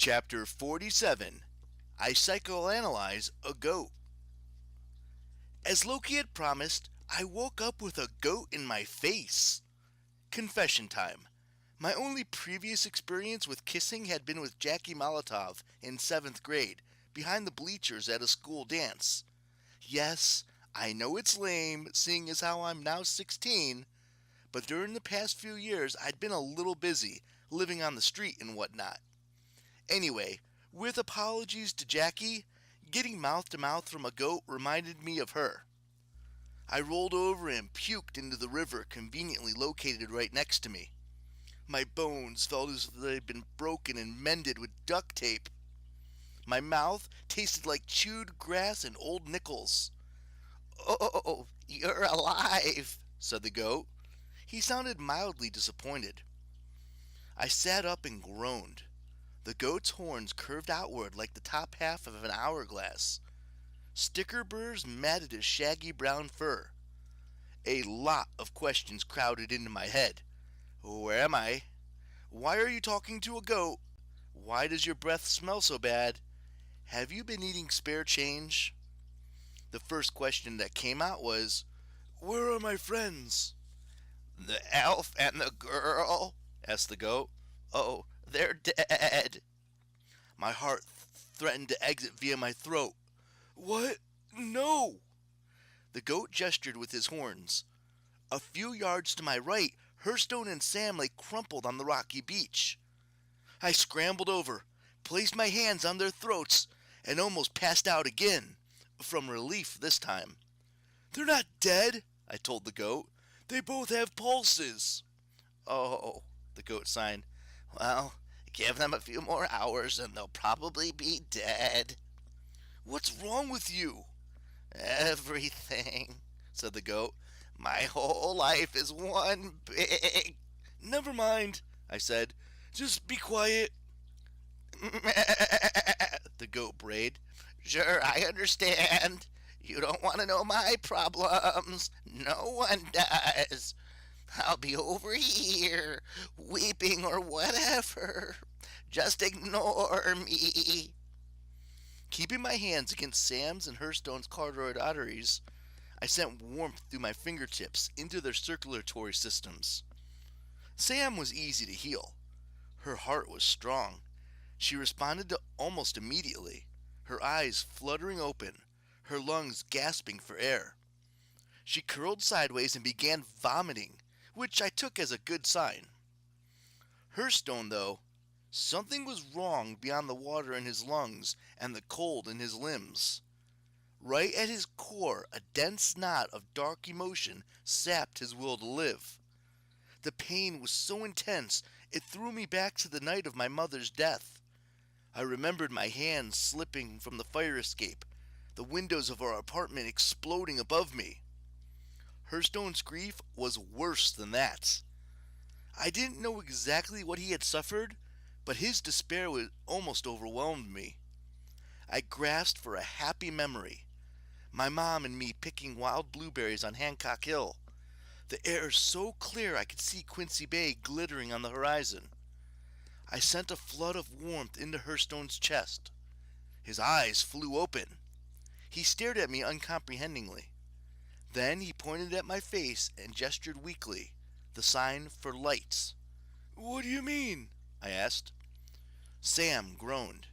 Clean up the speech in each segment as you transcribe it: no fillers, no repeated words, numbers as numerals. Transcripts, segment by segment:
Chapter 47 I Psychoanalyze a Goat. As Loki had promised, I woke up with a goat in my face. Confession time. My only previous experience with kissing had been with Jackie Molotov in 7th grade, behind the bleachers at a school dance. Yes, I know it's lame, seeing as how I'm now 16, but during the past few years I'd been a little busy, living on the street and whatnot. Anyway, with apologies to Jackie, getting mouth to mouth from a goat reminded me of her. I rolled over and puked into the river conveniently located right next to me. My bones felt as if they'd been broken and mended with duct tape. My mouth tasted like chewed grass and old nickels. "Oh, you're alive," said the goat. He sounded mildly disappointed. I sat up and groaned. The goat's horns curved outward like the top half of an hourglass. Sticker burrs matted his shaggy brown fur. A lot of questions crowded into my head. Where am I? Why are you talking to a goat? Why does your breath smell so bad? Have you been eating spare change? The first question that came out was, "Where are my friends?" "The elf and the girl?" asked the goat. "Oh, they're dead." My heart threatened to exit via my throat. "What? No!" The goat gestured with his horns. A few yards to my right, Herstone and Sam lay crumpled on the rocky beach. I scrambled over, placed my hands on their throats, and almost passed out again, from relief this time. "They're not dead," I told the goat. "They both have pulses." "Oh," the goat sighed. "Well, give them a few more hours and they'll probably be dead." "What's wrong with you?" "Everything," said the goat. "My whole life is one big—" "Never mind," I said. "Just be quiet." The goat brayed. "Sure, I understand. You don't want to know my problems. No one does. I'll be over here, weeping or whatever. Just ignore me." Keeping my hands against Sam's and Herstone's carotid arteries, I sent warmth through my fingertips into their circulatory systems. Sam was easy to heal. Her heart was strong. She responded to almost immediately, her eyes fluttering open, her lungs gasping for air. She curled sideways and began vomiting, which I took as a good sign. Herstone, though, something was wrong beyond the water in his lungs and the cold in his limbs. Right at his core, a dense knot of dark emotion sapped his will to live. The pain was so intense, it threw me back to the night of my mother's death. I remembered my hands slipping from the fire escape, the windows of our apartment exploding above me. Herstone's grief was worse than that. I didn't know exactly what he had suffered, but his despair almost overwhelmed me. I grasped for a happy memory. My mom and me picking wild blueberries on Hancock Hill. The air so clear I could see Quincy Bay glittering on the horizon. I sent a flood of warmth into Herstone's chest. His eyes flew open. He stared at me uncomprehendingly. Then he pointed at my face and gestured weakly, the sign for lights. "What do you mean?" I asked. Sam groaned.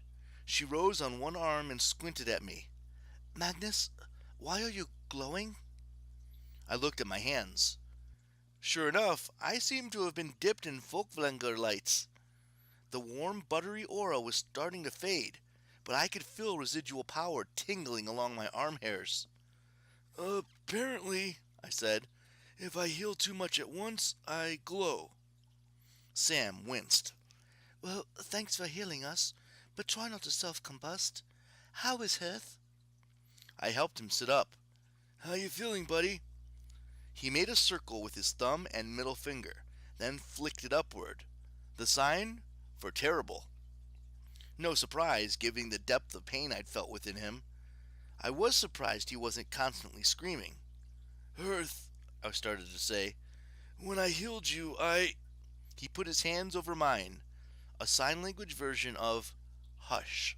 She rose on one arm and squinted at me. "Magnus, why are you glowing?" I looked at my hands. Sure enough, I seemed to have been dipped in Folkvanger lights. The warm, buttery aura was starting to fade, but I could feel residual power tingling along my arm hairs. "Apparently," I said, "if I heal too much at once, I glow." Sam winced. "Well, thanks for healing us, but try not to self-combust. How is Heath?" I helped him sit up. "How you feeling, buddy?" He made a circle with his thumb and middle finger, then flicked it upward. The sign for terrible. No surprise, given the depth of pain I'd felt within him. I was surprised he wasn't constantly screaming. "Hearth," I started to say, "when I healed you, I—" He put his hands over mine, a sign language version of hush.